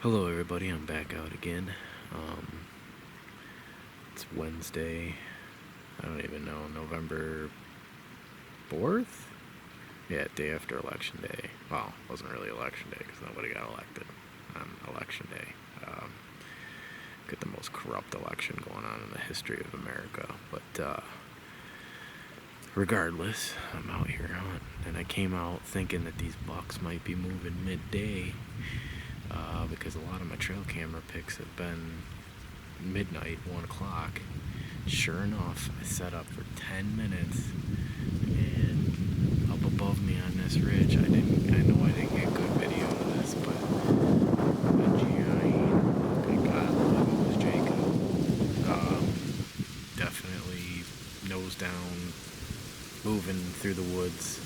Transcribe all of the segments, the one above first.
Hello everybody, I'm back out again. It's Wednesday, I don't even know, November 4th? Yeah, day after election day. Well, it wasn't really election day because nobody got elected on election day. Got the most corrupt election going on in the history of America. But regardless, I'm out here hunting, and I came out thinking that these bucks might be moving midday. Because a lot of my trail camera pics have been midnight, 1 o'clock. Sure enough, I set up for 10 minutes, and up above me on this ridge, I know I didn't get good video of this, but a giant, thank God, it was Jacob. Definitely nose down, moving through the woods.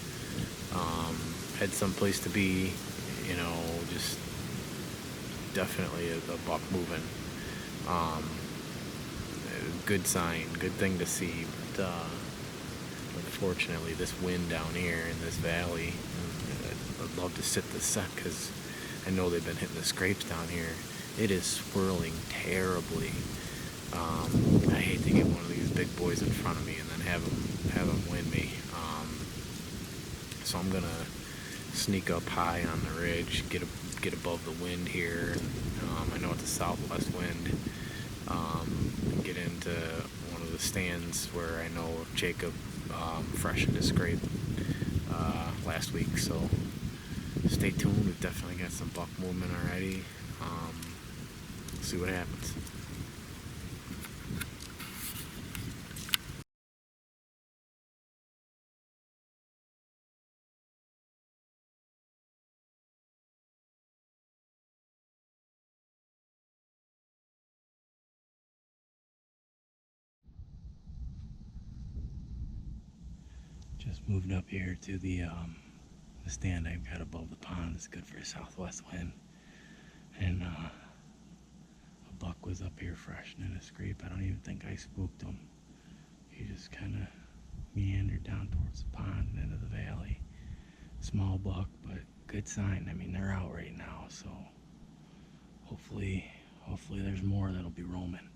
Had some place to be, just definitely a buck moving. Good sign, good thing to see, but unfortunately this wind down here in this valley, I'd love to sit this set because I know they've been hitting the scrapes down here. It is swirling terribly. I hate to get one of these big boys in front of me and then have them win me. So I'm gonna sneak up high on the ridge, get above the wind here. I know it's a southwest wind. Get into one of the stands where I know Jacob freshened his scrape last week. So stay tuned. We've definitely got some buck movement already. We'll see what happens. Just moved up here to the stand I've got above the pond. It's good for a southwest wind. And a buck was up here freshening a scrape. I don't even think I spooked him. He just kind of meandered down towards the pond and into the valley. Small buck, but good sign. I mean, they're out right now, so hopefully there's more that'll be roaming.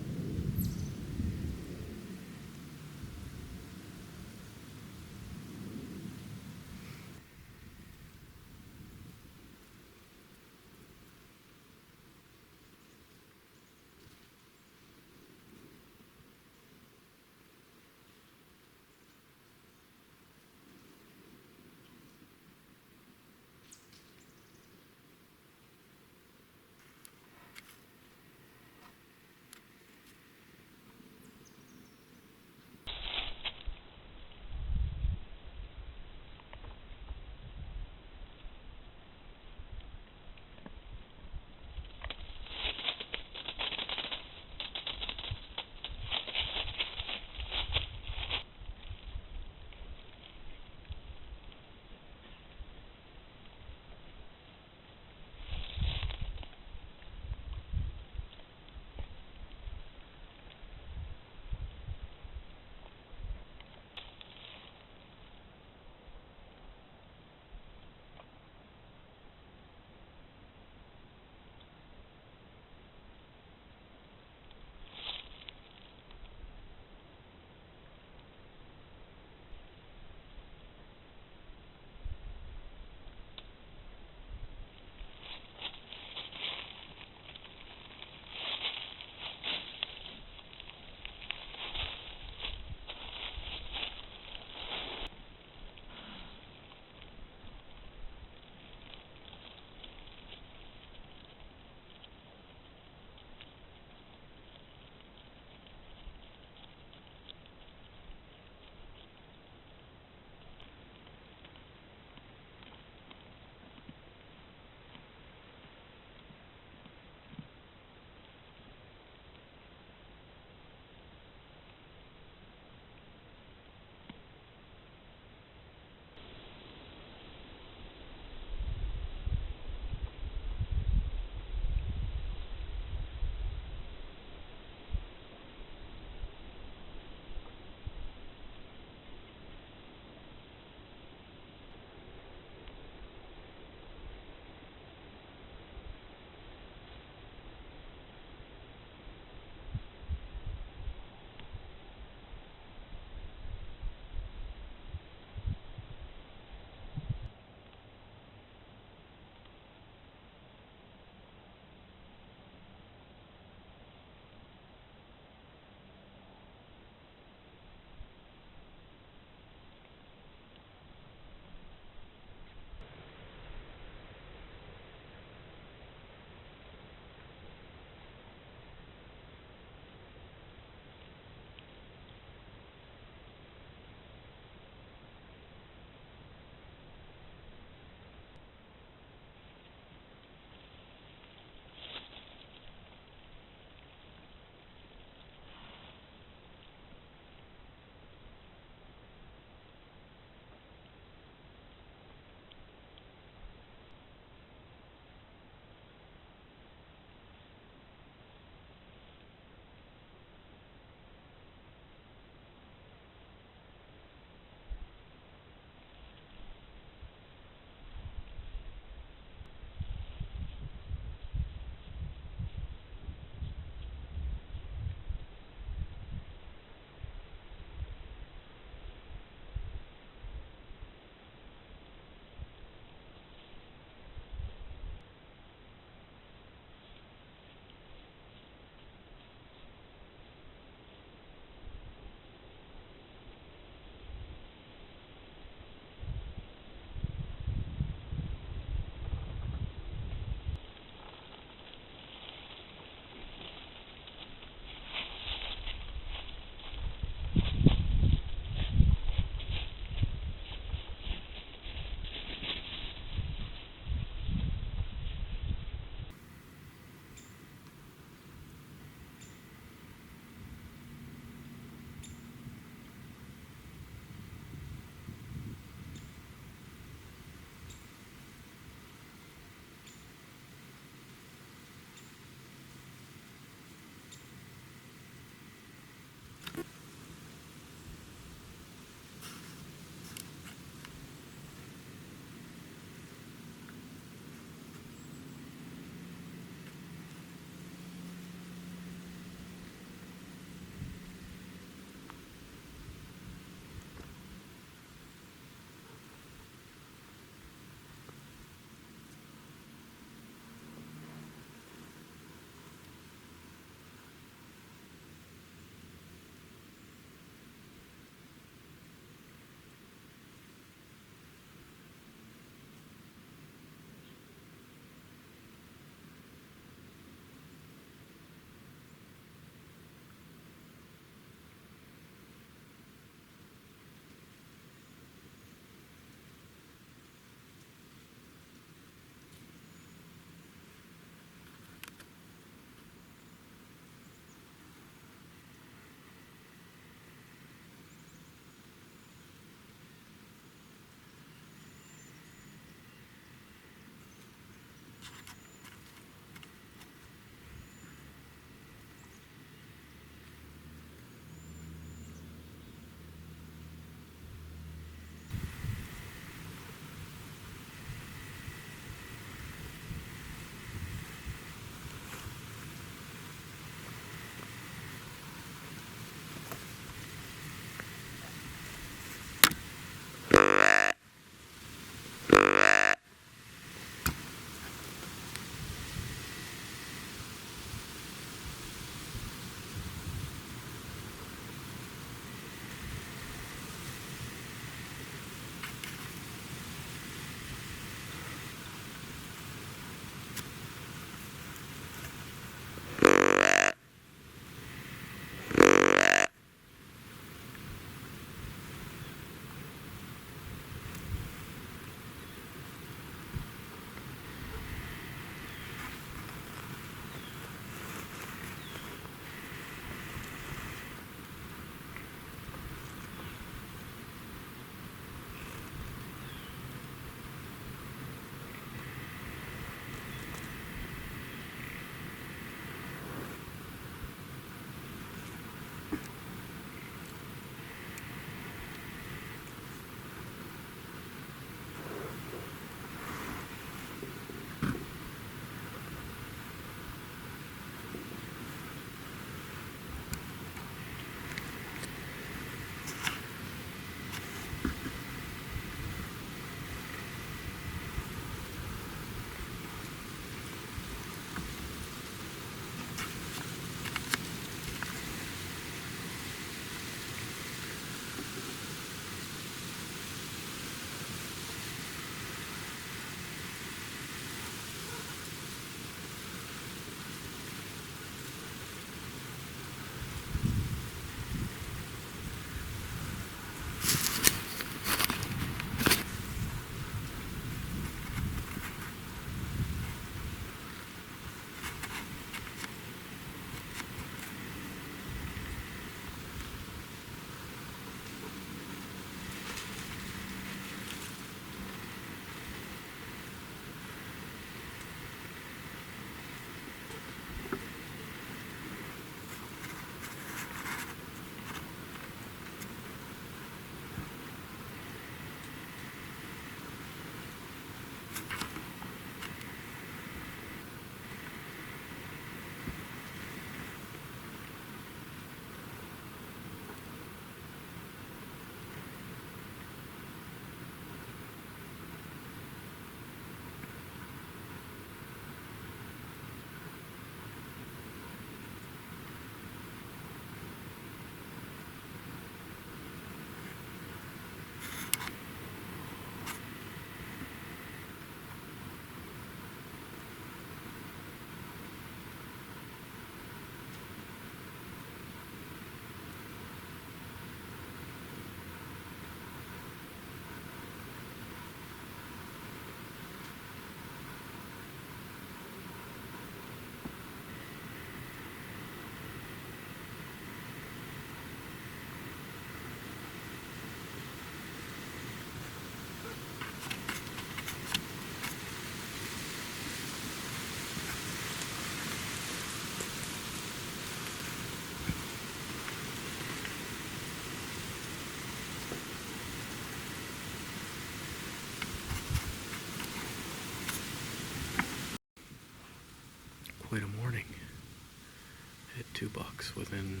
bucks within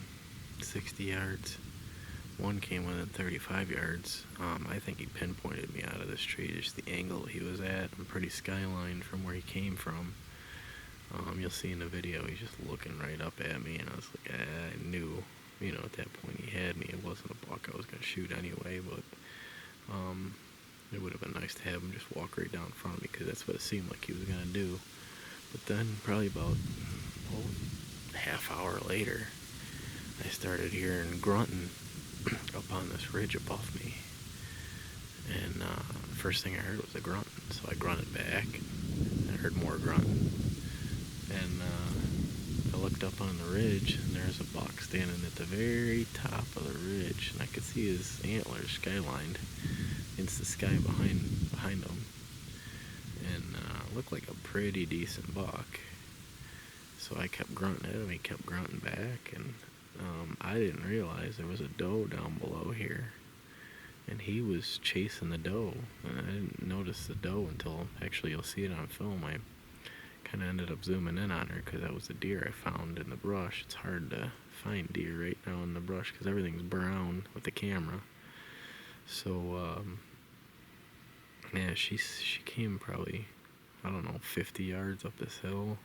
60 yards. One came within 35 yards. I think he pinpointed me out of this tree, just the angle he was at. I'm pretty skylined from where he came from. You'll see in the video, he's just looking right up at me, and I was like, I knew, at that point he had me. It wasn't a buck I was going to shoot anyway, but it would have been nice to have him just walk right down in front of me, because that's what it seemed like he was going to do. But then, probably about half hour later, I started hearing grunting up on this ridge above me. And first thing I heard was a grunting, so I grunted back. I heard more grunting. And I looked up on the ridge, and there's a buck standing at the very top of the ridge, and I could see his antlers skylined against the sky behind him, and looked like a pretty decent buck. So I kept grunting at him, he kept grunting back, and I didn't realize there was a doe down below here, and he was chasing the doe, and I didn't notice the doe until, actually you'll see it on film. I kind of ended up zooming in on her because that was a deer I found in the brush. It's hard to find deer right now in the brush because everything's brown with the camera. So yeah, she came probably, I don't know, 50 yards up this hill,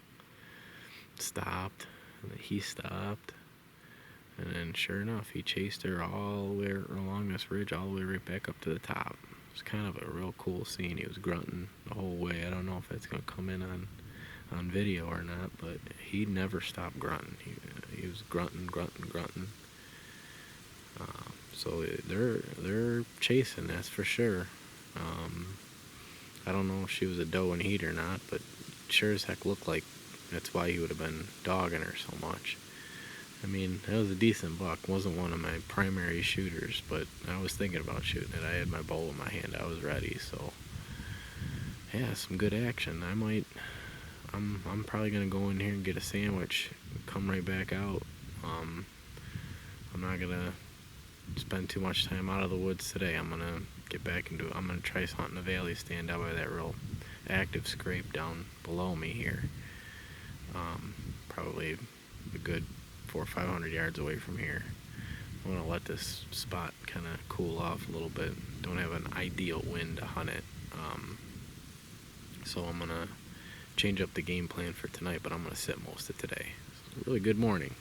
stopped, and then he stopped, and then sure enough, he chased her all the way along this ridge, all the way right back up to the top. It was kind of a real cool scene. He was grunting the whole way. I don't know if that's going to come in on video or not, but he never stopped grunting. He was grunting. So they're chasing, that's for sure. I don't know if she was a doe in heat or not, but sure as heck looked like that's why he would have been dogging her so much. I mean, that was a decent buck. Wasn't one of my primary shooters, but I was thinking about shooting it. I had my bow in my hand. I was ready. So yeah, some good action. I'm probably gonna go in here and get a sandwich, come right back out. I'm not gonna spend too much time out of the woods today. I'm gonna get back into it. I'm gonna try hunting the valley, stand out by that real active scrape down below me here. Probably a good 400 or 500 yards away from here. I'm gonna let this spot kind of cool off a little bit. Don't have an ideal wind to hunt it, so I'm gonna change up the game plan for tonight, but I'm gonna sit most of today. So really good morning.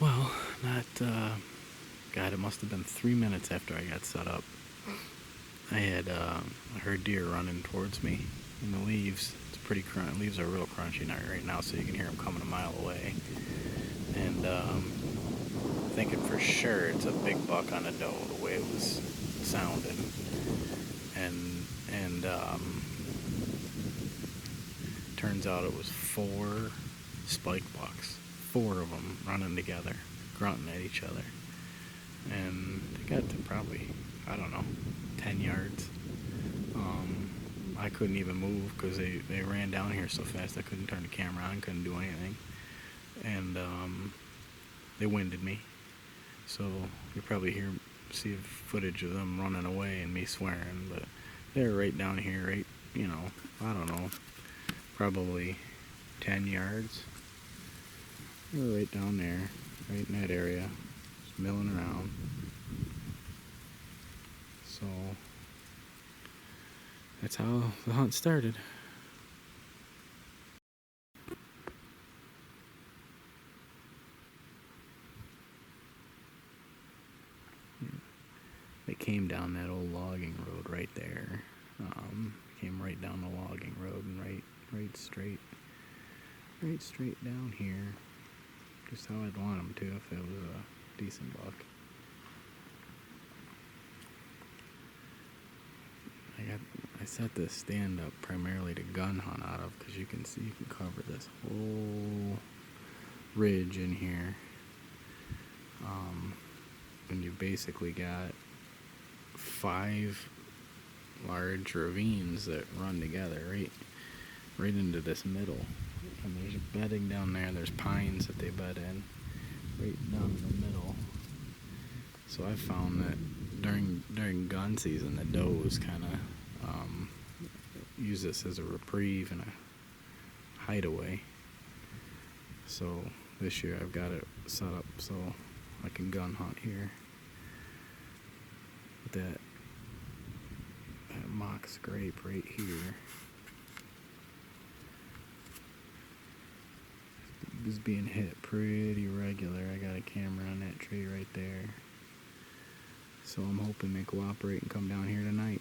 Well, God, it must have been 3 minutes after I got set up. I heard deer running towards me in the leaves. It's pretty crunchy. Leaves are real crunchy right now, so you can hear them coming a mile away. And thinking for sure it's a big buck on a doe, the way it was sounding. And turns out it was 4 spike bucks. 4 of them running together, grunting at each other. And they got to probably, I don't know, 10 yards. I couldn't even move because they ran down here so fast I couldn't turn the camera on, couldn't do anything. And they winded me. So you probably see footage of them running away and me swearing, but they're right down here, right, I don't know, probably 10 yards. They're right down there, right in that area, just milling around. So that's how the hunt started. They came down that old logging road right there. Came right down the logging road and right straight down here. Just how I'd want them to if it was a decent buck. I set this stand up primarily to gun hunt out of, because you can see you can cover this whole ridge in here. And you basically got 5 large ravines that run together right into this middle. And there's bedding down there. There's pines that they bed in right down in the middle. So I found that during gun season, the does kind of use this as a reprieve and a hideaway. So this year I've got it set up so I can gun hunt here. With that mock scrape right here is being hit pretty regular. I got a camera on that tree right there. So I'm hoping they cooperate and come down here tonight.